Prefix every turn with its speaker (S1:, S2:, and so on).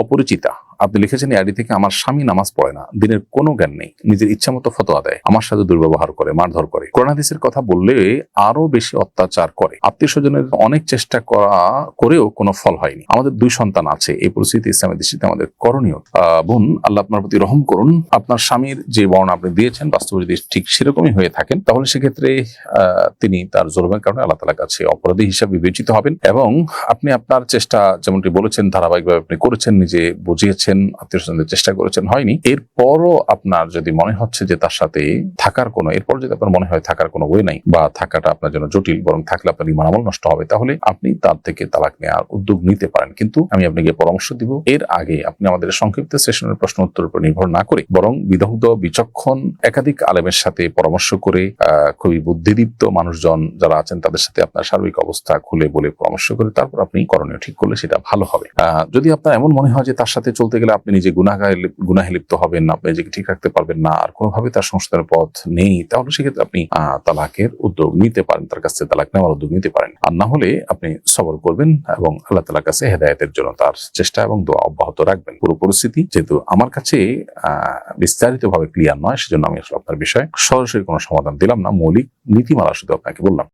S1: অপরিচিতা, আপনি লিখেছেন আইডি থেকে, আমার স্বামী নামাজ পড়ে না, দিনের কোনো জ্ঞান নেই, নিজের ইচ্ছা মতো ফতোয়া দেয়, আমার সাথে দুর্ব্যবহার করে, মারধর করে, কোরআন হাদিসের কথা বললে আরো বেশি অত্যাচার করে, আত্মীয় স্বজনের অনেক চেষ্টা করেও কোনো ফল হয়নি, আমাদের 2 সন্তান আছে, এই পরিস্থিতি ইসলামের দৃষ্টিতে আমাদের করণীয়। বোন, আল্লাহ আপনার প্রতি রহম করুন। আপনার স্বামীর যে বর্ণনা আপনি দিয়েছেন বাস্তবে যদি ঠিক সেরকমই হয়ে থাকেন, তাহলে সেক্ষেত্রে তিনি তার জুলুমের কারণে আল্লাহ তাআলার কাছে অপরাধী হিসাবে বিবেচিত হবেন, এবং আপনি আপনার চেষ্টা যেমনটি বলেছেন ধারাবাহিকভাবে আপনি করেছেন, নিজে বুঝিয়েছেন, আত্মীয় স্বজনদের চেষ্টা করেছেন, হয়নি। এরপরও আপনার যদি মনে হচ্ছে যে তার সাথে থাকার কোনো, এরপর যদি আপনার মনে হয় থাকার কোনো ওয়ে নাই, বা থাকাটা আপনার জন্য জটিল, বরং থাকলে আপনার ইমান আমল নষ্ট হবে, তাহলে আপনি তার থেকে তালাক নেওয়ার উদ্যোগ নিতে পারেন। কিন্তু আমি আপনাকে পরামর্শ দিব, এর আগে আপনি আমাদের সংক্ষিপ্ত সেশনের প্রশ্ন উত্তরের উপর নির্ভর না করে বরং বিদগ্ধ বিচক্ষণ একাধিক আলেমের সাথে পরামর্শ করে, খুবই বুদ্ধিদীপ্ত মানুষজন যারা আছেন তাদের সাথে আপনার সার্বিক অবস্থা খুলে বলে পরামর্শ করে তারপর আপনি করণীয় ঠিক করলে সেটা ভালো হবে। যদি আপনার এমন মনে হয় যে তার সাথে চলতে গেলে আপনি নিজে গুনাহে লিপ্ত হবেন, আপনি নিজেকে ঠিক রাখতে পারবেন না, আর কোনোভাবে তার সংশোধনের পথ নেই, তাহলে সেক্ষেত্রে আপনি তালাকের উদ্যোগ নিতে পারেন, তার কাছ থেকে তালাক নেওয়ার উদ্যোগ নিতে পারেন। আর না হলে আপনি সবর করবেন এবং আল্লাহ তাআলার কাছে হেদায়েতের জন্য তার চেষ্টা এবং দোয়া অব্যাহত রাখবেন। পুরো পরিস্থিতি যেহেতু আমার কাছে বিস্তারিতভাবে ক্লিয়ার নয়, সেজন্য আমি আসলে আপনার বিষয়ে সরাসরি কোনো সমাধান দিলাম না, মৌলিক নীতিমালা শুধু আপনাকে বললাম।